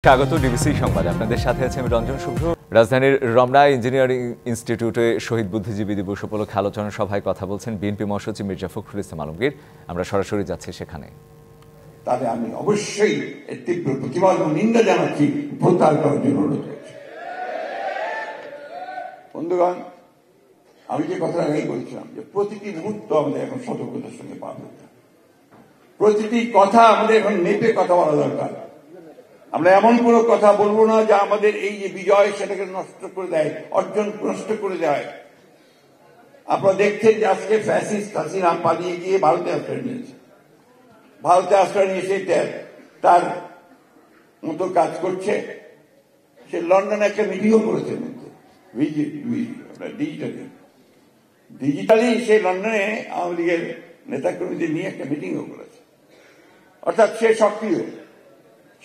স্বাগত ডিবিসি সংবাদে আপনাদের সাথে আছে আমি রঞ্জন শুভ্র। রাজধানীর রমনা ইঞ্জিনিয়ারিং ইনস্টিটিউটে শহীদ বুদ্ধিজীবী দিবস উপলক্ষে আলোচনা সভায় কথা বলছেন বিএনপি মহাসচিব মির্জা ফখরুল ইসলাম আলমগীর। আমরা সরাসরি যাচ্ছি সেখানে। তাহলে আমি অবশ্যই এর তীব্র প্রতিবাদ ও নিন্দা জানাচ্ছি, প্রত্যাহার করার জন্য অনুরোধ করছি। বন্ধুগণ, আমি যে কথাটা আগেই বলছিলাম যে প্রতিটি মুহূর্ত আমাদের এখন সতর্কতার সঙ্গে পার হতে হবে। প্রতিটি কথা আমাদের এখন মেপে কথা বলা দরকার। আমরা এমন কোনো কথা বলবো না যা আমাদের এই যে বিজয় সেটাকে নষ্ট করে দেয়, অর্জন নষ্ট করে দেয়। আপনারা দেখছেন যে আজকে ফ্যাসিস্ট হাসিনা পালিয়ে গিয়ে ভারতে আশ্রয় নিয়েছে। ভারতে আশ্রয় নিয়ে সে তার মতো কাজ করছে। সে লন্ডনে একটা মিটিংও করেছে, ডিজিটালি সে লন্ডনে আওয়ামী লীগের নেতাকর্মীদের নিয়ে একটা মিটিংও করেছে। অর্থাৎ সে সক্রিয়,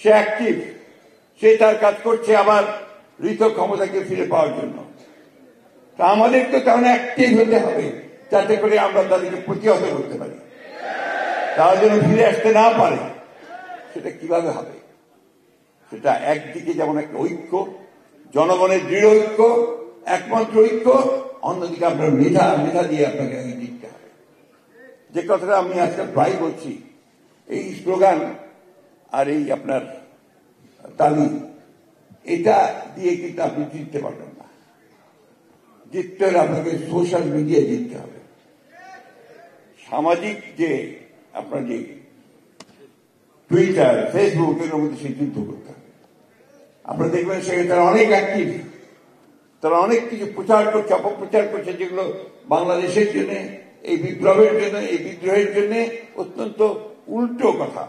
সে অ্যাক্টিভ, সে তার কাজ করছে আবার ঋত ক্ষমতাকে ফিরে পাওয়ার জন্য। তা আমাদেরকে তেমন অ্যাক্টিভ হতে হবে যাতে করে আমরা তাদেরকে প্রতিহত করতে পারি। তারা যেন ফিরে আসতে না পারে। সেটা কিভাবে হবে? সেটা একদিকে যেমন একটা ঐক্য, জনগণের দৃঢ় ঐক্য, একমাত্র ঐক্য, অন্যদিকে আপনার মেধা দিয়ে আপনাকে দিতে হবে। যে কথাটা আমি আজকে প্রায় বলছি, এই স্লোগান আর এই আপনার তালি, এটা দিয়ে কিন্তু আপনি জিততে পারবেন না। জিততে হলে আপনাকে সোশ্যাল মিডিয়ায় জিততে হবে। সামাজিক যে আপনার যে টুইটার, ফেসবুক, এর মধ্যে সেই যুদ্ধ করতে হবে। আপনারা দেখবেন সেখানে তারা অনেক অ্যাক্টিভ, তারা অনেক কিছু প্রচার করছে, অপপ্রচার করছে, যেগুলো বাংলাদেশের জন্য, এই বিপ্লবের জন্য, এই বিদ্রোহের জন্য অত্যন্ত উল্টো কথা।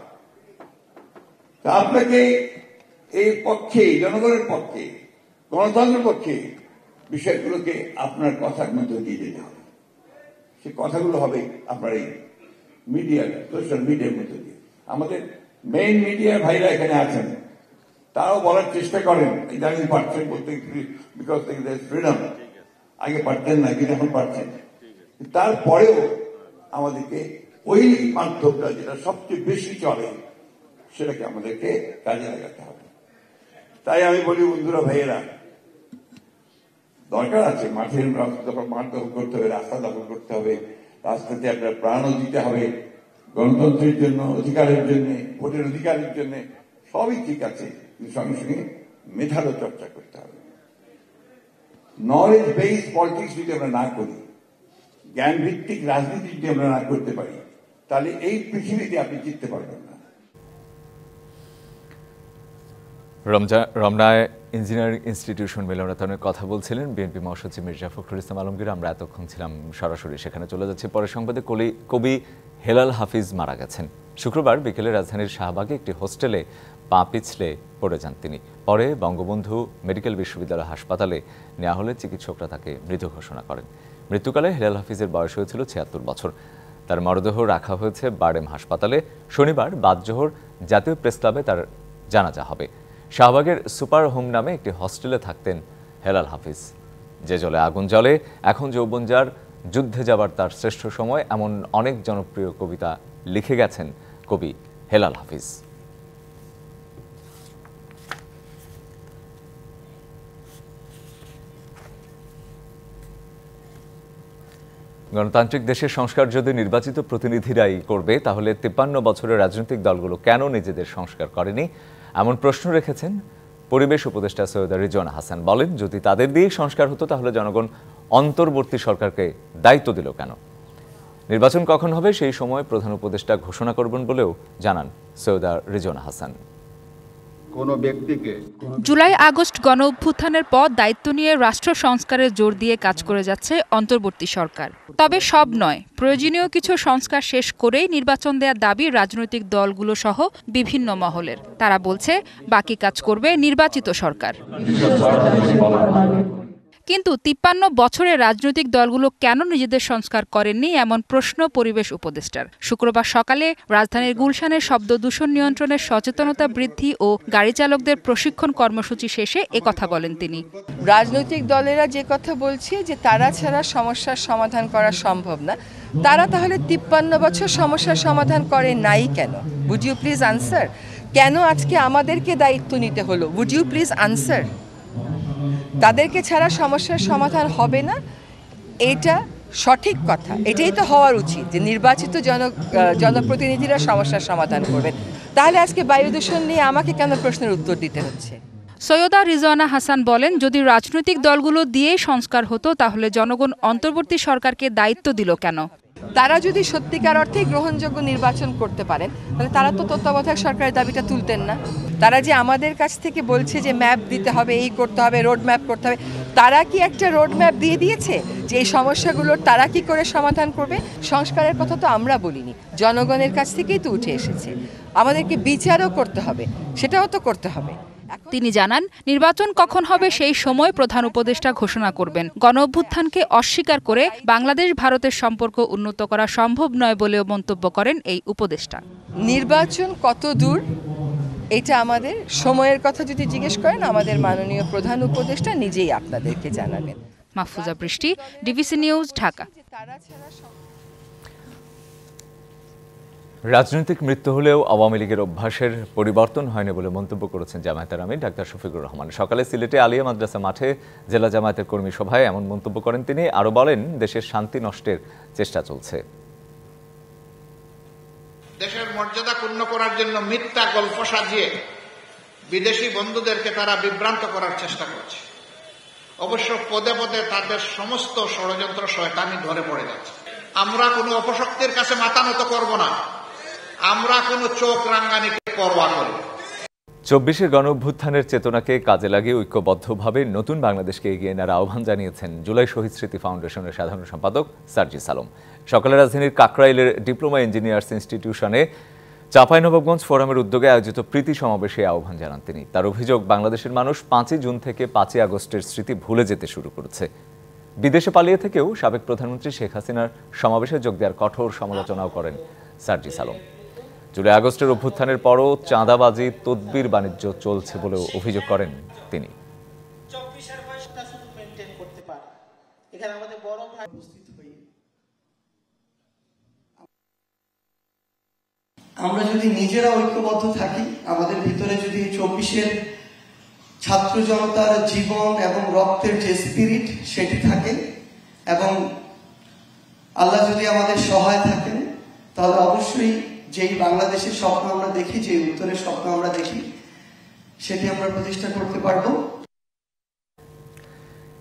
তা আপনাকে এই পক্ষে, জনগণের পক্ষে, গণতন্ত্রের পক্ষে বিষয়গুলোকে আপনার কথার মধ্যে দিয়ে যেতে হবে। সে কথাগুলো হবে আপনার এই মিডিয়ার, সোশ্যাল মিডিয়ার মধ্যে দিয়ে। আমাদের মেইন মিডিয়া ভাইরা এখানে আছেন, তারাও বলার চেষ্টা করেন, ইদানিং পারছেন বলতে, বিকজ ফ্রিডম। আগে পারতেন না, কিন্তু এখন পারছেন। তারপরেও আমাদেরকে ওই মাধ্যমটা যেটা সবচেয়ে বেশি চলে সেটাকে আমাদেরকে কাজে লাগাতে হবে। তাই আমি বলি, বন্ধুরা, ভাইয়েরা, দরকার আছে মাঠের মাঠ দখল করতে হবে, রাস্তা দখল করতে হবে, রাস্তাতে আপনার প্রাণও দিতে হবে গণতন্ত্রের জন্য, অধিকারের জন্য, ভোটের অধিকারের জন্য। সবই ঠিক আছে, কিন্তু সঙ্গে সঙ্গে মেধারও চর্চা করতে হবে। নলেজ বেসড পলিটিক্স যদি আমরা না করি, জ্ঞান ভিত্তিক রাজনীতি যদি আমরা না করতে পারি, তাহলে এই পৃথিবীতে আপনি জিততে পারবেন না। রমনায় ইঞ্জিনিয়ারিং ইনস্টিটিউশন মিলনায়তনের কথা বলছিলেন বিএনপি মহাসচিব মির্জা ফখরুল ইসলাম আলমগীর। আমরা এতক্ষণ ছিলাম সরাসরি সেখানে। চলে যাচ্ছি পরের সংবাদে। কবি হেলাল হাফিজ মারা গেছেন। শুক্রবার বিকেলে রাজধানীর শাহবাগে একটি হোস্টেলে পা পিছলে পড়ে যান তিনি। পরে বঙ্গবন্ধু মেডিকেল বিশ্ববিদ্যালয় হাসপাতালে নেওয়া হলে চিকিৎসকরা তাকে মৃত ঘোষণা করেন। মৃত্যুকালে হেলাল হাফিজের বয়স হয়েছিল ৭৬ বছর। তার মরদেহ রাখা হয়েছে বারডেম হাসপাতালে। শনিবার বাদজোহর জাতীয় প্রেস ক্লাবে তার জানাজা হবে। শাহবাগের সুপার হোম নামে একটি হস্টেলে থাকতেন হেলাল হাফিজ। যে জলে আগুন জ্বলে, এখন যৌবন যার, যুদ্ধে যাবার তার শ্রেষ্ঠ সময়, এমন অনেক জনপ্রিয় কবিতা লিখে গেছেন কবি হেলাল হাফিজ। গণতান্ত্রিক দেশের সংস্কার যদি নির্বাচিত প্রতিনিধিরাই করবে, তাহলে ৫৩ বছরের রাজনৈতিক দলগুলো কেন নিজেদের সংস্কার করেনি, এমন প্রশ্ন রেখেছেন পরিবেশ উপদেষ্টা সৈয়দা রিজওয়ানা হাসান। বলেন, যদি তাদের দিয়েই সংস্কার হতো তাহলে জনগণ অন্তর্বর্তী সরকারকে দায়িত্ব দিল কেন? নির্বাচন কখন হবে সেই সময় প্রধান উপদেষ্টা ঘোষণা করবেন বলেও জানান সৈয়দা রিজওয়ানা হাসান। জুলাই আগস্ট গণ অভ্যুত্থানের পর দায়িত্ব নিয়ে রাষ্ট্র সংস্কারের জোর দিয়ে কাজ করে যাচ্ছে অন্তর্বর্তী সরকার। তবে সব নয়, প্রয়োজনীয় কিছু সংস্কার শেষ করেই নির্বাচন দেওয়ার দাবি রাজনৈতিক দলগুলো সহ বিভিন্ন মহলের। তারা বলছে বাকি কাজ করবে নির্বাচিত সরকার। কিন্তু ৫৩ বছরের রাজনৈতিক দলগুলো কেন নিজেদের সংস্কার করেননি, এমন প্রশ্ন পরিবেশ উপদেষ্টার। শুক্রবার সকালে রাজধানীর গুলশানের শব্দ দূষণ নিয়ন্ত্রণের সচেতনতা বৃদ্ধি ও গাড়ি চালকদের প্রশিক্ষণ কর্মসূচি শেষে একথা বলেন তিনি। রাজনৈতিক দলেরা যে কথা বলছে যে তারা ছাড়া সমস্যার সমাধান করা সম্ভব না, তারা তাহলে ৫৩ বছর সমস্যার সমাধান করে নাই কেন? Would you please answer? কেন আজকে আমাদেরকে দায়িত্ব নিতে হলো? Would you please answer? তাদেরকে ছাড়া সমস্যার সমাধান হবে না, এটা সঠিক কথা। এটাই তো হওয়ার উচিত যে নির্বাচিত জনপ্রতিনিধিরা সমস্যার সমাধান করবেন। তাহলে আজকে বায়ু দূষণ নিয়ে আমাকে কেন প্রশ্নের উত্তর দিতে হচ্ছে? সৈয়দা রিজওয়ানা হাসান বলেন, যদি রাজনৈতিক দলগুলো দিয়েই সংস্কার হতো তাহলে জনগণ অন্তর্বর্তী সরকারকে দায়িত্ব দিল কেন? তারা যদি সত্যিকার অর্থেই গ্রহণযোগ্য নির্বাচন করতে পারেন তাহলে তারা তো তত্ত্বাবধায়ক সরকারের দাবিটা তুলতেন না। তারা যে আমাদের কাছ থেকে বলছে যে ম্যাপ দিতে হবে, এই করতে হবে, রোড ম্যাপ করতে হবে, তারা কি একটা রোড ম্যাপ দিয়ে দিয়েছে যে এই সমস্যাগুলোর তারা কি করে সমাধান করবে? সংস্কারের কথা তো আমরা বলিনি, জনগণের কাছ থেকেই তো উঠে এসেছে। আমাদেরকে বিচারও করতে হবে, সেটাও তো করতে হবে। তিনি জানান, নির্বাচন কখন হবে সেই সময় প্রধান উপদেষ্টা ঘোষণা করবেন। গণঅভ্যুত্থানকে অস্বীকার করে বাংলাদেশ ভারতের সম্পর্ক উন্নত করা সম্ভব নয় বলেও মন্তব্য করেন এই উপদেষ্টা। নির্বাচন কত দূর এটা আমাদের সময়ের কথা যদি জিজ্ঞেস করেন, আমাদের মাননীয় প্রধান উপদেষ্টা নিজেই আপনাদেরকে জানাবেন। মাহফুজা বৃষ্টি, ডিবিসি নিউজ, ঢাকা। রাজনৈতিক মৃত্যু হলেও আওয়ামী লীগের অভ্যাসের পরিবর্তন হয়নি বলে মন্তব্য করেছেন জামায়াতের আমির ডাক্তার শফিকুর রহমান। সকালে সিলেটে আলিয়া মাদ্রাসা মাঠে জেলা জামায়াতের কর্মী সভায় এমন মন্তব্য করেন তিনি। আরও বলেন, দেশের শান্তি নষ্টের চেষ্টা চলছে। দেশের মর্যাদা ক্ষুণ্ণ করার জন্য মিথ্যা গল্প সাজিয়ে বিদেশি বন্ধুদেরকে তারা বিভ্রান্ত করার চেষ্টা করছে। অবশ্য পদে পদে তাদের সমস্ত ষড়যন্ত্র শয়তানি ধরে পড়ে যাচ্ছে। আমরা কোনো অপশক্তির কাছে মাথা নত করব না, আমরা কোনো চোখ রাঙ্গানিকে পরোয়া করি। ২৪শে গণঅভ্যুত্থানের চেতনাকে কাজে লাগিয়ে ঐক্যবদ্ধভাবে নতুন বাংলাদেশকে এগিয়ে নেওয়ার আহ্বান জানিয়েছেন জুলাই শহীদ স্মৃতি ফাউন্ডেশনের সাধারণ সম্পাদক সার্জিস আলম। সকালে রাজধানীর কাকরাইলের ডিপ্লোমা ইঞ্জিনিয়ার্স ইনস্টিটিউশনে চাঁপাইনবাবগঞ্জ ফোরামের উদ্যোগে আয়োজিত প্রীতি সমাবেশে আহ্বান জানান তিনি। তার অভিযোগ, বাংলাদেশের মানুষ ৫ই জুন থেকে ৫ই আগস্টের স্মৃতি ভুলে যেতে শুরু করেছে। বিদেশে পালিয়ে থেকেও সাবেক প্রধানমন্ত্রী শেখ হাসিনার সমাবেশে যোগ দেওয়ার কঠোর সমালোচনাও করেন সার্জিস আলম। জুলাই আগস্টের অভ্যুত্থানের পরও চাঁদাবাজি, তদবির বাণিজ্য চলছে বলেও অভিযোগ করেন তিনি। আমরা যদি নিজেরা ঐক্যবদ্ধ থাকি, আমাদের ভিতরে যদি ২৪-এর ছাত্র জনতার জীবন এবং রক্তের যে স্পিরিট সেটি থাকে, এবং আল্লাহ যদি আমাদের সহায় থাকেন, তাহলে অবশ্যই যেই বাংলাদেশের স্বপ্ন আমরা দেখি, যে উত্তরের স্বপ্ন আমরা দেখি, সেটি আমরা প্রতিষ্ঠা করতে পারবো।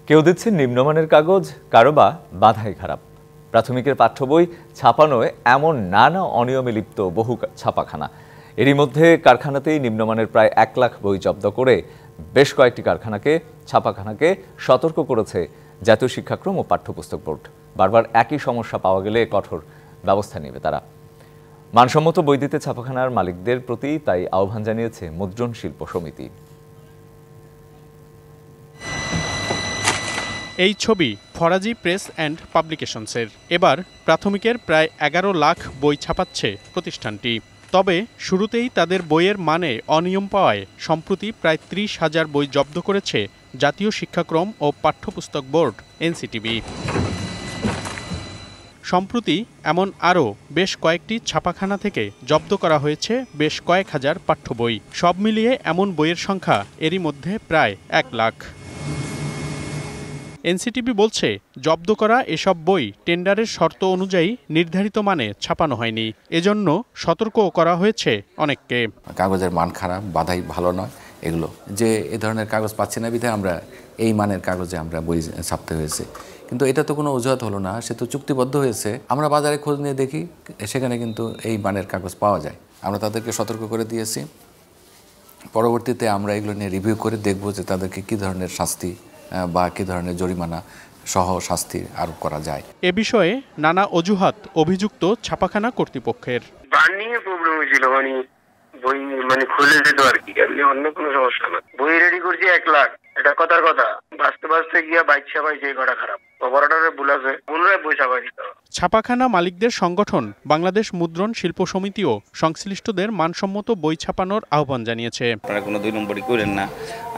কেউ দিচ্ছেন নিম্নমানের কাগজ, কারো বা বাধাই খারাপ। প্রাথমিকের পাঠ্য বই ছাপানোয় এমন নানা অনিয়মে লিপ্ত বহু ছাপাখানা। এরই মধ্যে কারখানাতেই নিম্নমানের প্রায় ১ লাখ বই জব্দ করে বেশ কয়েকটি ছাপাখানাকে সতর্ক করেছে জাতীয় শিক্ষাক্রম ও পাঠ্যপুস্তক বোর্ড। বারবার একই সমস্যা পাওয়া গেলে কঠোর ব্যবস্থা নেবে তারা। মানসম্মত বই দিতে ছাপাখানার মালিকদের প্রতি তাই আহ্বান জানিয়েছে মুদ্রণ শিল্প সমিতি। এই ছবি ফরাজি প্রেস অ্যান্ড পাবলিকেশনসের। এবার প্রাথমিকের প্রায় ১১ লাখ বই ছাপাচ্ছে প্রতিষ্ঠানটি। তবে শুরুতেই তাদের বইয়ের মানে অনিয়ম পাওয়ায় সম্প্রতি প্রায় ৩০,০০০ বই জব্দ করেছে জাতীয় শিক্ষাক্রম ও পাঠ্যপুস্তক বোর্ড এনসিটিবি। সম্প্রতি এমন আরও বেশ কয়েকটি ছাপাখানা থেকে জব্দ করা হয়েছে বেশ কয়েক হাজার পাঠ্য বই। সব মিলিয়ে এমন বইয়ের সংখ্যা এরই মধ্যে প্রায় ১ লাখ। এনসিটিবি বলছে, জব্দ করা এসব বই টেন্ডারের শর্ত অনুযায়ী নির্ধারিত মানে ছাপানো হয়নি। এজন্য সতর্কও করা হয়েছে অনেককে। কাগজের মান খারাপ, বাধাই ভালো নয়, এগুলো যে এ ধরনের কাগজ পাচ্ছি না বিধায় আমরা এই মানের কাগজে আমরা বই ছাপতে হয়েছে। কিন্তু এটা তো কোনো অজুহাত হলো না, সে তো চুক্তিবদ্ধ হয়েছে। আমরা বাজারে খোঁজ নিয়ে দেখি, সেখানে কিন্তু এই মানের কাগজ পাওয়া যায়। আমরা তাদেরকে সতর্ক করে দিয়েছি। পরবর্তীতে আমরা এগুলো নিয়ে রিভিউ করে দেখব যে তাদেরকে কী ধরনের শাস্তি বা কী ধরনের জরিমানা সহ শাস্তি আরোপ করা যায়। এ বিষয়ে নানা অজুহাত অভিযুক্ত ছাপাখানা কর্তৃপক্ষের। বানিয়ে প্রবলেম হয়েছিল, বই খুলে যেত আর কি, এমনি অন্য কোনো সমস্যা না। বই রেডি করছি ১ লাখ, এটা কথার কথা। বাঁচতে গিয়া বাইক ছাপাইছে, এই কটা খারাপ। অপারেটরে ভুল আছে, পুনরায় বই ছাপাই দিতে হবে। ছাপাখানা মালিকদের সংগঠন বাংলাদেশ মুদ্রণ শিল্প সমিতিও সংশ্লিষ্টদের মানসম্মত বই ছাপানোর আহ্বান জানিয়েছে। আপনারা কোনো ২ নম্বরই করেন না,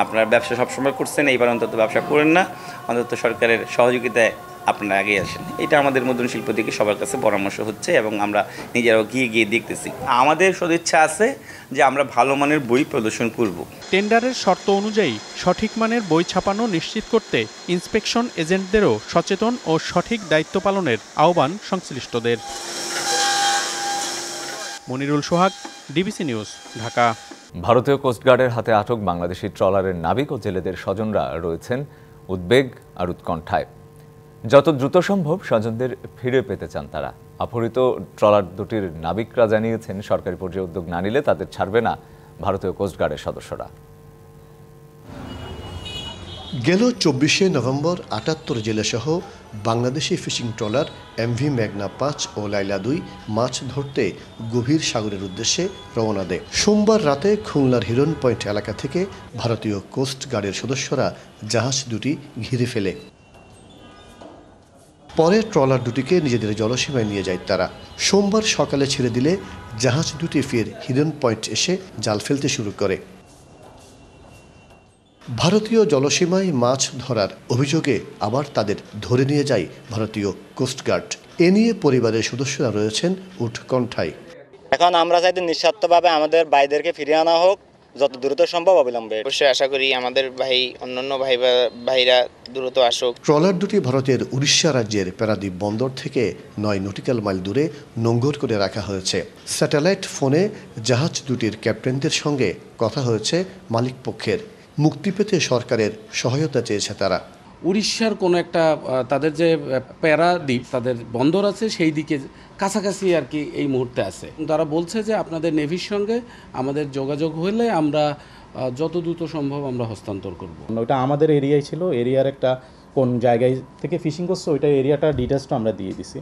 আপনারা ব্যবসা সবসময় করছেন, এইবার অন্তত ব্যবসা করেন না, অন্তত সরকারের সহযোগিতায় আপনারা আগে আসেন। এটা আমাদের মুদ্রণ শিল্প থেকে সবার কাছে পরামর্শ হচ্ছে এবং আমরা নিজেরাও গিয়ে দেখতেছি। আমাদের সদিচ্ছা আছে যে আমরা ভালো মানের বই প্রদর্শন করব। টেন্ডারের শর্ত অনুযায়ী সঠিক মানের বই ছাপানো নিশ্চিত করতে ইন্সপেকশন এজেন্টদেরও সচেতন ও সঠিক দায়িত্ব পালনের আহ্বান সংশ্লিষ্টদের। মনিরুল সোহাগ, ডিবিসি নিউজ, ঢাকা। ভারতীয় কোস্টগার্ডের হাতে আটক বাংলাদেশি ট্রলারের নাবিক ও জেলেদের স্বজনরা রয়েছেন উদ্বেগ আর উৎকণ্ঠায়। যত দ্রুত সম্ভব স্বজনদের ফিরে পেতে চান তারা। অপহৃত ট্রলার দুটির নাবিকরা জানিয়েছেন সরকারি পর্যায়ে উদ্যোগ না নিলে তাদের ছাড়বে না ভারতীয় কোস্টগার্ডের সদস্যরা। গেল 24শে নভেম্বর ৭৮ জেলেসহ বাংলাদেশি ফিশিং ট্রলার এমভি মেঘনা ৫ ও লাইলা ২ মাছ ধরতে গভীর সাগরের উদ্দেশ্যে রওনা দেয়। সোমবার রাতে খুলনার হিরন পয়েন্ট এলাকা থেকে ভারতীয় কোস্ট গার্ডের সদস্যরা জাহাজ দুটি ঘিরে ফেলে। পরে ট্রলার দুটিকে নিজেদের জলসীমায় নিয়ে যায় তারা। সোমবার সকালে ছেড়ে দিলে জাহাজ দুটি ফের হিরন পয়েন্ট এসে জাল ফেলতে শুরু করে। ভারতীয় জলসীমায় মাছ ধরার অভিযোগে আবার তাদের ধরে নিয়ে যায় ভারতীয় কোস্টগার্ড। এ নিয়ে পরিবারের সদস্যরা রয়েছেন উৎকণ্ঠায়। এখন আমরা চাইতে নিঃস্বার্থভাবে আমাদের ভাইদেরকে ফিরিয়ে আনা হোক যত দ্রুত সম্ভব অবিলম্বে। অবশ্যই আশা করি আমাদের অন্যান্য ভাইরা দ্রুত আসুক। ট্রলার দুটি ভারতের উড়িষ্যা রাজ্যের প্যারাদ্বীপ বন্দর থেকে ৯ নটিক্যাল মাইল দূরে নোঙ্গর করে রাখা হয়েছে। স্যাটেলাইট ফোনে জাহাজ দুটির ক্যাপ্টেনদের সঙ্গে কথা হয়েছে মালিকপক্ষের। মুক্তি পেতে সরকারের সহায়তা চেয়েছে তারা। উড়িষ্যার কোনো একটা তাদের যে প্যারাদ্বীপ তাদের বন্দর আছে সেই দিকে কাছাকাছি আর কি এই মুহূর্তে আছে। তারা বলছে যে আপনাদের নেভির সঙ্গে আমাদের যোগাযোগ হলে আমরা যত দ্রুত সম্ভব আমরা হস্তান্তর করব। ওটা আমাদের এরিয়ায় ছিল, এরিয়ার একটা কোন জায়গায় থেকে ফিশিং করছে ওইটা এরিয়াটা ডিটেলসটা আমরা দিয়ে দিছি।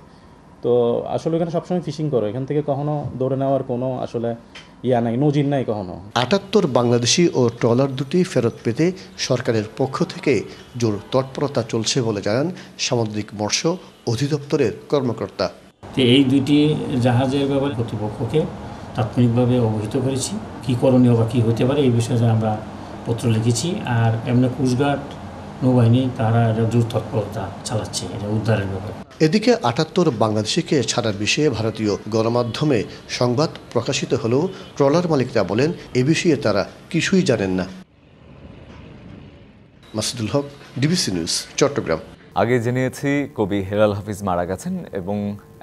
তো আসলে এখানে সবসময় ফিশিং করো, এখান থেকে কখনো ধরে নেওয়ার কোনো আসলে নাই, নজির নাই কখনো। ৭৮ বাংলাদেশি ও ট্রলার দুটি ফেরত পেতে সরকারের পক্ষ থেকে জোর তৎপরতা চলছে বলে জানান সামুদ্রিক মৎস্য অধিদপ্তরের কর্মকর্তা। এই দুইটি জাহাজের ব্যাপারে কর্তৃপক্ষকে তাৎক্ষণিকভাবে অবহিত করেছি, কী করণীয় বা কী হতে পারে এই বিষয়ে আমরা পত্র লিখেছি। আর এমনি কোস্টগার্ড নৌবাহিনী তারা জোর তৎপরতা চালাচ্ছে এটা উদ্ধারের ব্যাপারে। এদিকে ৭৮ বাংলাদেশিকে ছাড়ার বিষয়ে ভারতীয় গণমাধ্যমে সংবাদ প্রকাশিত হলেও ট্রলার মালিকরা বলেন এ বিষয়ে তারা কিছুই জানেন না। মাসুদুল হক, ডিবিসি নিউজ, চট্টগ্রাম। আগে জেনেছি কবি হেলাল হাফিজ মারা গেছেন এবং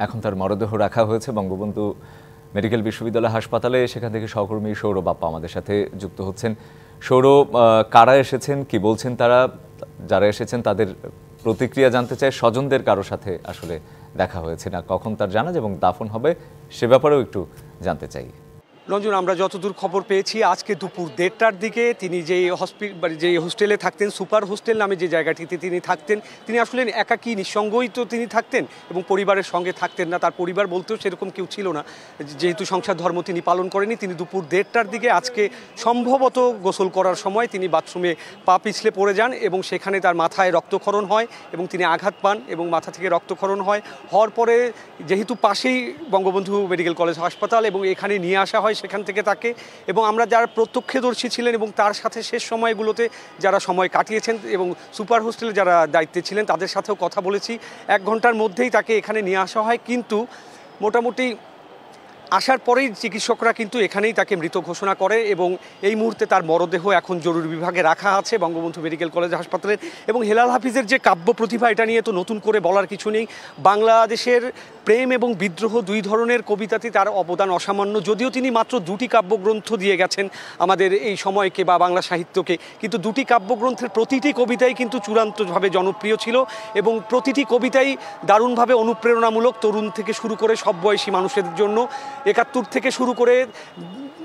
এখন তার মরদেহ রাখা হয়েছে বঙ্গবন্ধু মেডিকেল বিশ্ববিদ্যালয় হাসপাতালে। সেখান থেকে সহকর্মী সৌরভ বাপ্পা আমাদের সাথে যুক্ত হচ্ছেন। সৌরভ, কারা এসেছেন, কি বলছেন তারা, যারা এসেছেন তাদের প্রতিক্রিয়া জানতে চাই। স্বজনদের কারো সাথে আসলে দেখা হয়েছে না, কখন তার জানাজা এবং দাফন হবে সে ব্যাপারেও একটু জানতে চাই। রঞ্জন, আমরা যতদূর খবর পেয়েছি আজকে দুপুর 1:30টার দিকে তিনি যে হোস্টেলে থাকতেন, সুপার হোস্টেল নামে যে জায়গাটিতে তিনি থাকতেন, তিনি আসলে একাকী নিঃসঙ্গই তো তিনি থাকতেন এবং পরিবারের সঙ্গে থাকতেন না। তার পরিবার বলতেও সেরকম কেউ ছিল না, যেহেতু সংসার ধর্ম তিনি পালন করেনি। তিনি দুপুর 1:30টার দিকে আজকে সম্ভবত গোসল করার সময় তিনি বাথরুমে পা পিছলে পড়ে যান এবং সেখানে তার মাথায় রক্তক্ষরণ হয় এবং তিনি আঘাত পান এবং মাথা থেকে রক্তক্ষরণ হওয়ার পরে যেহেতু পাশেই বঙ্গবন্ধু মেডিকেল কলেজ হাসপাতাল এবং এখানে নিয়ে আসা হয় সেখান থেকে তাকে, এবং আমরা যারা প্রত্যক্ষদর্শী ছিলেন এবং তার সাথে শেষ সময়গুলোতে যারা সময় কাটিয়েছেন এবং সুপার হোস্টেলে যারা দায়িত্বে ছিলেন তাদের সাথেও কথা বলেছি। 1 ঘন্টার মধ্যেই তাকে এখানে নিয়ে আসা হয়, কিন্তু মোটামুটি আসার পরেই চিকিৎসকরা কিন্তু এখানেই তাকে মৃত ঘোষণা করে এবং এই মুহূর্তে তার মরদেহ এখন জরুরি বিভাগে রাখা আছে বঙ্গবন্ধু মেডিকেল কলেজ হাসপাতালের। এবং হেলাল হাফিজের যে কাব্য প্রতিভা, এটা নিয়ে তো নতুন করে বলার কিছু নেই। বাংলাদেশের প্রেম এবং বিদ্রোহ 2 ধরনের কবিতাতে তার অবদান অসামান্য। যদিও তিনি মাত্র 2টি কাব্যগ্রন্থ দিয়ে গেছেন আমাদের এই সময়কে বা বাংলা সাহিত্যকে, কিন্তু 2টি কাব্যগ্রন্থের প্রতিটি কবিতাই কিন্তু চূড়ান্তভাবে জনপ্রিয় ছিল এবং প্রতিটি কবিতাই দারুণভাবে অনুপ্রেরণামূলক, তরুণ থেকে শুরু করে সব বয়সী মানুষের জন্য। 71 থেকে শুরু করে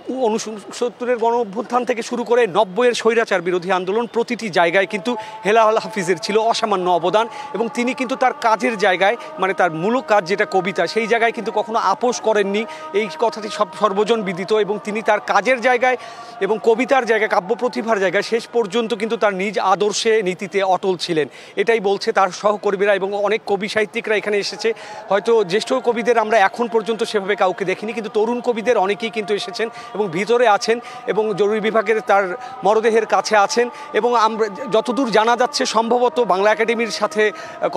69-এর গণ অভ্যুত্থান থেকে শুরু করে 90-এর স্বৈরাচার বিরোধী আন্দোলন, প্রতিটি জায়গায় কিন্তু হেলাল হাফিজের ছিল অসামান্য অবদান এবং তিনি কিন্তু তার কাজের জায়গায়, মানে তার মূল কাজ যেটা কবিতা, সেই জায়গায় কিন্তু কখনো আপোষ করেননি, এই কথাটি সর্বজন বিদিত। এবং তিনি তার কাজের জায়গায় এবং কবিতার জায়গায়, কাব্য প্রতিভার জায়গায় শেষ পর্যন্ত কিন্তু তার নিজ আদর্শে নীতিতে অটল ছিলেন। এটাই বলছে তার সহকর্মীরা এবং অনেক কবি সাহিত্যিকরা এখানে এসেছে। হয়তো জ্যেষ্ঠ কবিদের আমরা এখন পর্যন্ত সেভাবে কাউকে দেখিনি, কিন্তু তরুণ কবিদের অনেকেই কিন্তু এসেছেন এবং ভিতরে আছেন এবং জরুরি বিভাগের তার মরদেহের কাছে আছেন। এবং আমরা যতদূর জানা যাচ্ছে সম্ভবত বাংলা একাডেমির সাথে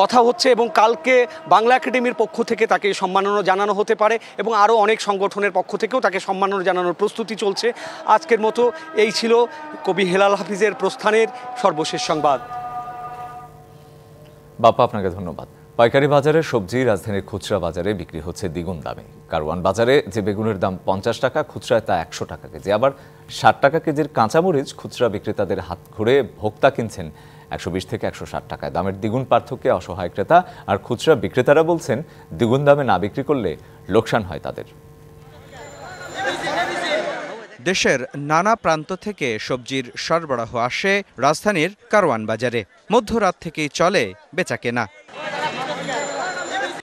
কথা হচ্ছে এবং কালকে বাংলা একাডেমির পক্ষ থেকে তাকে সম্মাননা জানানো হতে পারে এবং আরও অনেক সংগঠনের পক্ষ থেকেও তাকে সম্মাননা জানানোর প্রস্তুতি চলছে। আজকের মতো এই ছিল কবি হেলাল হাফিজের প্রস্থানের সর্বশেষ সংবাদ। বাপ্পা, আপনাকে ধন্যবাদ। পাইকারি বাজারে সবজি রাজধানীর খুচরা বাজারে বিক্রি হচ্ছে দ্বিগুণ দামে। কারওয়ান বাজারে যে বেগুনের দাম 50 টাকা, খুচরায় তা 100 টাকা কেজি। আবার 60 টাকা কেজির কাঁচামরিচ খুচরা বিক্রেতাদের হাত ঘুরে ভোক্তা কিনছেন 120 থেকে 160 টাকায়। দামের দ্বিগুণ পার্থক্যে অসহায় ক্রেতা আর খুচরা বিক্রেতারা বলছেন দ্বিগুণ দামে না বিক্রি করলে লোকসান হয় তাদের। দেশের নানা প্রান্ত থেকে সবজির সরবরাহ আসে রাজধানীর কারওয়ান বাজারে। মধ্যরাত থেকেই চলে বেচাকেনা।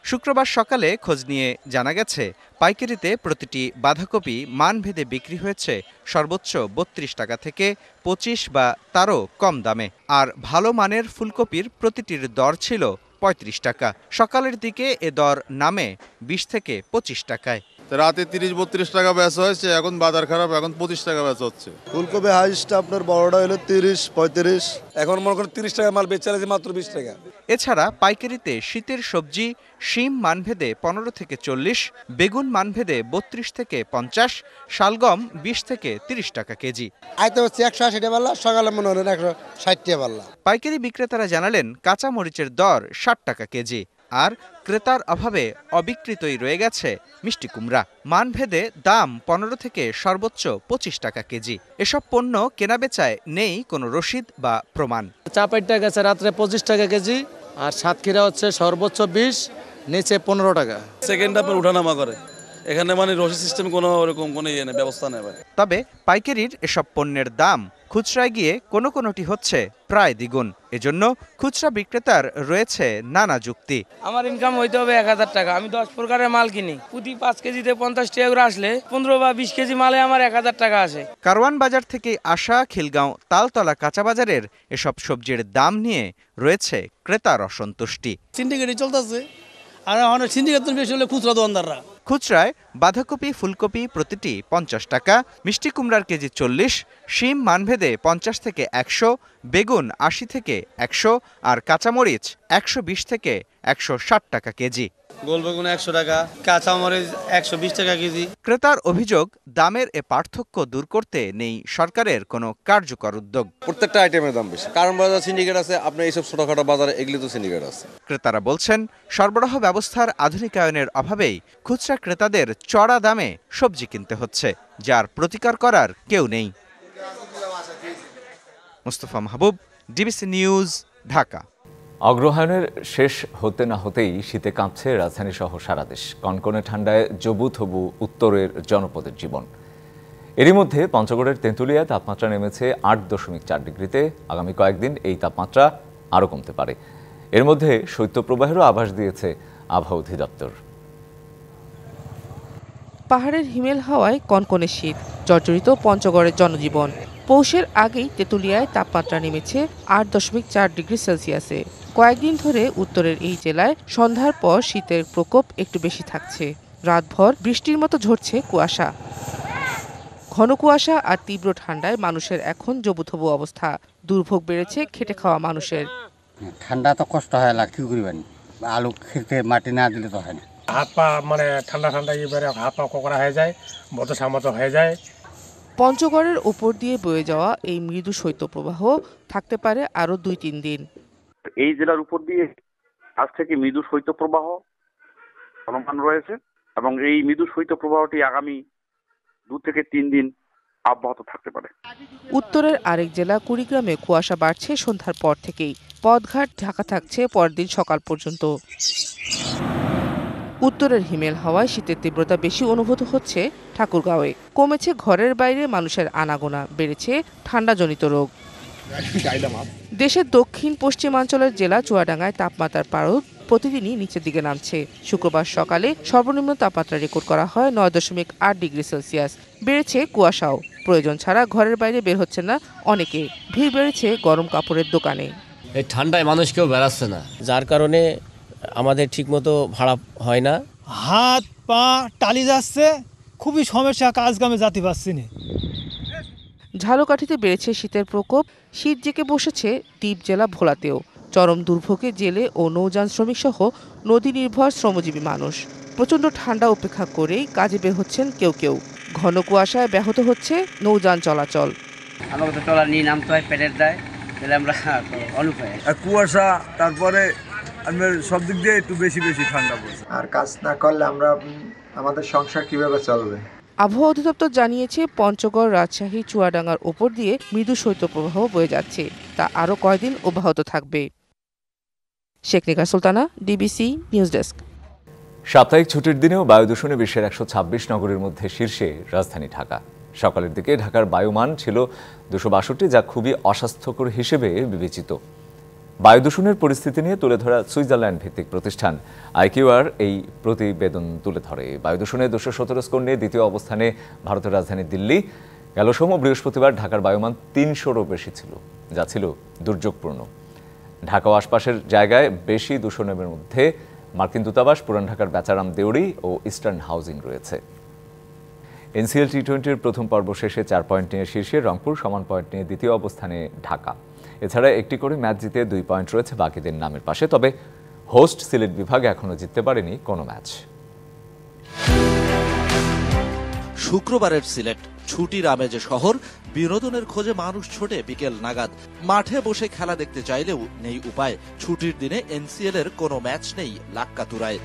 শুক্রবার সকালে খোঁজ নিয়ে জানা গেছে পাইকারিতে প্রতিটি বাঁধাকপি মানভেদে বিক্রি হয়েছে সর্বোচ্চ 32 টাকা থেকে 25 বা তারও কম দামে। আর ভালো মানের ফুলকপির প্রতিটির দর ছিল 35 টাকা। সকালের দিকে এ দর নামে 20 থেকে 25 টাকায়। রাতে 30-32 টাকা বেচা হয়েছে, এখন বাজার খারাপ, এখন 25 টাকা বেচা হচ্ছে। ফুলকপি হাইস্ট আপনার বড়টা হলো 30-35, এখন মনে করেন 30 টাকা মাল বেচা আছে মাত্র 20 টাকা। এছাড়া পাইকারিতে শীতের সবজি শিম মানভেদে 15 থেকে 40, বেগুন মানভেদে 32 থেকে 50, শালগম 20 থেকে 30 টাকা কেজি। আইতে হচ্ছে 180 টাকা পাল্লা, সকালে মনে হলো 160 টাকা পাল্লা। পাইকারি বিক্রেতারা জানালেন কাঁচা মরিচের দর 60 টাকা কেজি। আর ক্রেতার অভাবে অবিকৃতই রয়ে গেছে মিষ্টি কুমড়া। মানভেদে দাম 15 থেকে সর্বোচ্চ 25 টাকা কেজি। এসব পণ্য কেনাবেচায় নেই কোনো রসিদ বা প্রমাণ। চাপাইটা গেছে রাত্রে 25 টাকা কেজি, আর সাতক্ষীরা হচ্ছে সর্বোচ্চ 20, নিচে 15 টাকা। সেকেন্ড আপনার উঠানামা করে, এখানে মানে রসিদ সিস্টেম কোনো ওরকম কোনো ইয়ে নেই, ব্যবস্থা নেই। তবে পাইকারির এসব পণ্যের দাম খুচরায় গিয়ে কোনোটি হচ্ছে প্রায় দ্বিগুণ। এজন্য খুচরা বিক্রেতার রয়েছে নানা যুক্তি। আমার ইনকাম হইতে হবে 1000 টাকা, আমি 10 প্রকারের মাল কিনি, প্রতি 5 কেজিতে 50 টাকা করে আসলে 15 বা 20 কেজি মালে আমার 1000 টাকা আসে। কারওয়ান বাজার থেকে আসা খিলগাঁও তালতলা কাঁচা বাজারের এসব সবজির দাম নিয়ে রয়েছে ক্রেতার অসন্তুষ্টি। সিন্ডিকেটই চলতেছে, আর অনেক সিন্ডিকেট বেশি হলে খুচরা দোকানদাররা। খুচরায় বাঁধাকপি ফুলকপি প্রতিটি 50 টাকা, মিষ্টি কুমড়ার কেজি 40, শিম মানভেদে 50 থেকে 100, বেগুন 80 থেকে 100 আর কাঁচামরিচ 120 থেকে 160 টাকা কেজি। গোল বেগুন 100 টাকা, কাঁচামরিচ 120 টাকা কেজি। ক্রেতার অভিযোগ, দামের এ পার্থক্য দূর করতে নেই সরকারের কোনো কার্যকর উদ্যোগ। প্রত্যেকটা আইটেমের দাম বেশি, কারণ বাজার সিন্ডিকেট আছে, আপনার এইসব ছোটখাটো বাজারে এগুলি তো সিন্ডিকেট আছে। ক্রেতারা বলছেন সরবরাহ ব্যবস্থার আধুনিকায়নের অভাবেই খুচরা ক্রেতাদের চড়া দামে সবজি কিনতে হচ্ছে, যার প্রতিকার করার কেউ নেই। মুস্তফা মাহবুব, ডিবিসি নিউজ, ঢাকা। অগ্রহায়ণের শেষ হতে না হতেই শীতে কাঁপছে রাজধানী সহ সারা দেশ। কনকনে ঠান্ডায় জবুথবু উত্তরের জনপদের জীবন। এরই মধ্যে পঞ্চগড়ের তেঁতুলিয়ায় তাপমাত্রা নেমেছে 8.4 ডিগ্রিতে। আগামী কয়েকদিন এই তাপমাত্রা আরও কমতে পারে। এর মধ্যে শৈত্যপ্রবাহেরও আভাস দিয়েছে আবহাওয়া অধিদপ্তর। পাহাড়ের হিমেল হাওয়ায় কনকনে শীত, জর্জরিত পঞ্চগড়ের জনজীবন। পৌষের আগেই তেঁতুলিয়ায় তাপমাত্রা নেমেছে 8.4 ডিগ্রি সেলসিয়াসে। কয়েকদিন ধরে উত্তরের এই জেলায় সন্ধ্যার পর শীতের প্রকোপ একটু বেশি থাকছে। রাতভর বৃষ্টির মতো ঝরছে কুয়াশা। ঘন কুয়াশা আর তীব্র ঠান্ডায় মানুষের এখন জবুথবু অবস্থা। দুর্ভোগ বেড়েছে খেটে খাওয়া মানুষের। ঠান্ডা তো কষ্ট হয়, কি করিবেন, আলু খেতে মাটি না দিলে তো হয় না। হাত পা মানে ঠান্ডা এবারে হাত পা কোকড়া হয়ে যায়, বদশা মতো হয়ে যায়। পঞ্চগড়ের ওপর দিয়ে বয়ে যাওয়া এই মৃদু শৈত্যপ্রবাহ থাকতে পারে আরো 2-3 দিন। এই জেলার উপর দিয়ে আজ থেকে মৃদু শৈত্যপ্রবাহ অনুমান রয়েছে এবং এই মৃদু শৈত্যপ্রবাহটি আগামী 2 থেকে 3 দিন অব্যাহত থাকতে পারে। উত্তরের আরেক জেলা কুড়িগ্রামে কুয়াশা বাড়ছে সন্ধ্যার পর থেকেই। পথঘাট ঢাকা থাকছে পরদিন সকাল পর্যন্ত। উত্তরের হিমেল হাওয়ায় শীতের তীব্রতা বেশি অনুভূত হচ্ছে ঠাকুরগাঁওয়ে। কমেছে ঘরের বাইরে মানুষের আনাগোনা, বেড়েছে ঠান্ডাজনিত রোগ। দেশের দক্ষিণ পশ্চিমাঞ্চলের জেলা চুয়াডাঙ্গায় তাপমাত্রার পারদ প্রতিদিনই নিচের দিকে নামছে। শুক্রবার সকালে সর্বনিম্ন তাপমাত্রা রেকর্ড করা হয় 9.8 ডিগ্রি সেলসিয়াস। বেড়েছে কুয়াশাও। প্রয়োজন ছাড়া ঘরের বাইরে বের হচ্ছে না অনেকে। ভিড় বেড়েছে গরম কাপড়ের দোকানে। এই ঠান্ডায় মানুষ কেউ বেড়াচ্ছে না, যার কারণে আমাদের ঠিকমতো ভাড়া হয় না। হাত পা টালি যাচ্ছে, খুবই সমস্যা, কাজ কামে যেতে পারছি না। ঝালকাঠিতে বেড়েছে শীতের প্রকোপ। শীত জেঁকে বসেছে দ্বীপ জেলা ভোলাতেও। চরম দুর্ভোগে জেলে ও নৌযান শ্রমিক সহ নদী নির্ভর শ্রমজীবী মানুষ। প্রচণ্ড ঠান্ডা উপেক্ষা করেই কাজে বের হচ্ছেন কেউ কেউ। ঘন কুয়াশায় ব্যাহত হচ্ছে নৌযান চলাচল। আমাকে তো ট্রলার নিয়ে নামতে হয়, পেটের দেয়, তাহলে আমরা অনুপায়। কুয়াশা, তারপরে সব দিক দিয়ে একটু বেশি ঠান্ডা পড়ছে। আর কাজ না করলে আমাদের সংসার কিভাবে চলবে? আবহাওয়া অধিদপ্তর জানিয়েছে পঞ্চগড়, রাজশাহী, চুয়াডাঙ্গার ওপর দিয়ে মৃদু শৈত্যপ্রবাহ বয়ে যাচ্ছে। তা আরও কয়েকদিন অব্যাহত থাকবে। শেখনিকা সুলতানা, ডিবিসি নিউজ ডেস্ক। সাপ্তাহিক ছুটির দিনেও বায়ু দূষণে বিশ্বের 126 নগরীর মধ্যে শীর্ষে রাজধানী ঢাকা। সকালের দিকে ঢাকার বায়ুমান ছিল 262, যা খুবই অস্বাস্থ্যকর হিসেবে বিবেচিত। বায়ু দূষণের পরিস্থিতি নিয়ে তুলে ধরা সুইজারল্যান্ড ভিত্তিক প্রতিষ্ঠান IQR এই প্রতিবেদন তুলে ধরে। বায়ু দূষণে 217 স্কোর নিয়ে দ্বিতীয় অবস্থানে ভারতের রাজধানী দিল্লি। গেল বৃহস্পতিবার ঢাকার বায়ুমান 300-রও বেশি ছিল, যা ছিল দুর্যোগপূর্ণ। ঢাকা ও আশপাশের জায়গায় বেশি দূষণের মধ্যে মার্কিন দূতাবাস, পুরান ঢাকার বেচারাম দেউরি ও ইস্টার্ন হাউজিং রয়েছে। NCL T20-র প্রথম পর্ব শেষে 4 পয়েন্ট নিয়ে শীর্ষে রংপুর, সমান পয়েন্ট নিয়ে দ্বিতীয় অবস্থানে ঢাকা। এছাড়া একটি করে ম্যাচ জিতে 2 পয়েন্ট রয়েছে বাকিদের নামের পাশে। তবে হোস্ট সিলেট বিভাগ এখনও জিততে পারেনি কোনো ম্যাচ। শুক্রবারের সিলেট ছুটির আমেজে শহর, বিনোদনের খোঁজে মানুষ ছোটে বিকেল নাগাদ। মাঠে বসে খেলা দেখতে চাইলেও নেই উপায়। ছুটির দিনে NCL-এর কোনো ম্যাচ নেই লাক্কাতুরায়।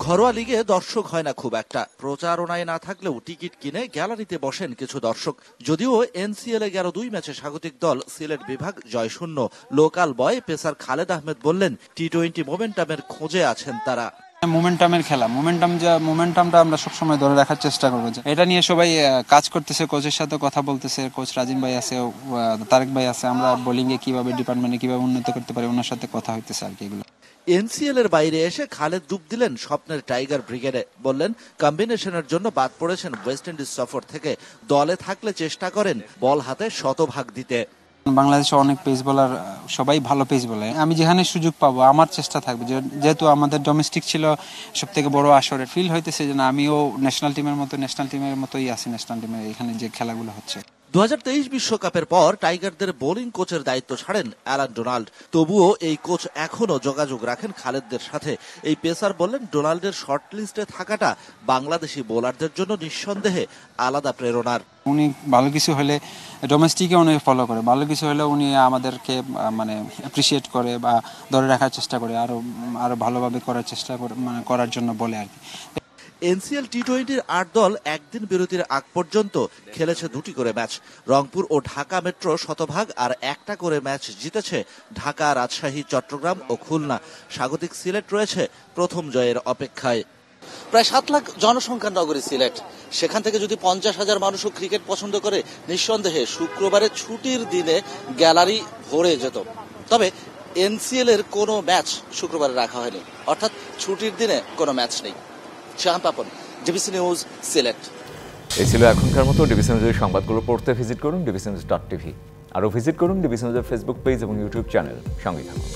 ঘরোয়া লিগে দর্শক হয় না খুব একটা। প্রচারণায় না থাকলেও টিকিট কিনে গ্যালারিতে বসেন কিছু দর্শক। যদিও NCL-এ গেল 2 ম্যাচে স্বাগতিক দল সিলেট বিভাগ জয়শূন্য। Local boy pacer Khaled Ahmed বললেন, T20 মোমেন্টামের খোঁজে আছেন তারা। মোমেন্টামের খেলা, মোমেন্টামটা আমরা সবসময় ধরে রাখার চেষ্টা করবো। এটা নিয়ে সবাই কাজ করতেছে, কোচের সাথে কথা বলতেছে। কোচ রাজিম ভাই আছে, তারেক ভাই আছে। আমরা বোলিংয়ে কিভাবে, ডিপার্টমেন্টে কিভাবে উন্নত করতে পারি, ওনার সাথে কথা হইতেছে আর কি। এগুলো NCL-এর বাইরে এসে খালেদ ডুব দিলেন স্বপ্নের টাইগার ব্রিগেডে। বললেন, কম্বিনেশনের জন্য বাদ পড়েছেন ওয়েস্ট ইন্ডিজ সফর থেকে। দলে থাকলে চেষ্টা করেন বল হাতে শতভাগ দিতে। বাংলাদেশে অনেক পেস বোলার, সবাই ভালো পেস বোলার। আমি যেখানে সুযোগ পাবো আমার চেষ্টা থাকবে। যেহেতু আমাদের ডোমেস্টিক ছিল সব থেকে বড় আসরে, ফিল হইতেছে যে আমিও ন্যাশনাল টিমের মতোই আছি। ন্যাশনাল টিমের এখানে যে খেলাগুলো হচ্ছে। 2023 বিশ্বকাপের পর টাইগারদের বোলিং কোচের দায়িত্ব ছাড়েন অ্যালান ডোনাল্ড। তবুও এই কোচ এখনো যোগাযোগ রাখেন খালেদদের সাথে। এই পেসার বললেন, ডোনাল্ডের শর্ট লিস্টে থাকাটা বাংলাদেশি বোলারদের জন্য নিঃসন্দেহে আলাদা প্রেরণার। উনি ভালো কিছু হলে ডোমেস্টিকে উনি ফলো করে, ভালো কিছু হলে উনি আমাদেরকে অ্যাপ্রিসিয়েট করে বা ধরে রাখার চেষ্টা করে, আরো ভালোভাবে করার চেষ্টা করে, করার জন্য বলে আর কি। NCL T20-র 8 দল একদিন বিরতির আগ পর্যন্ত খেলেছে 2টি করে ম্যাচ। রংপুর ও ঢাকা মেট্রো শতভাগ আর 1টা করে ম্যাচ জিতেছে ঢাকা, রাজশাহী, চট্টগ্রাম ও খুলনা। স্বাগতিক সিলেট রয়েছে প্রথম জয়ের অপেক্ষায়। প্রায় 7 লাখ জনসংখ্যার নগরী সিলেট। সেখান থেকে যদি 50,000 মানুষও ক্রিকেট পছন্দ করে, নিঃসন্দেহে শুক্রবারের ছুটির দিনে গ্যালারি ভরে যেত। তবে NCL-এর কোনো ম্যাচ শুক্রবারে রাখা হয়নি, অর্থাৎ ছুটির দিনে কোনো ম্যাচ নেই। Shahan Papon, DBC news, Sylhet. এই ছিল এখনকার মতো। ডিবিসি নিউজের সংবাদগুলো পড়তে ভিজিট করুন dbcnews.tv। আরও ভিজিট করুন ডিবিসি নিউজের ফেসবুক পেজ এবং ইউটিউব চ্যানেল। সঙ্গে থাকুন।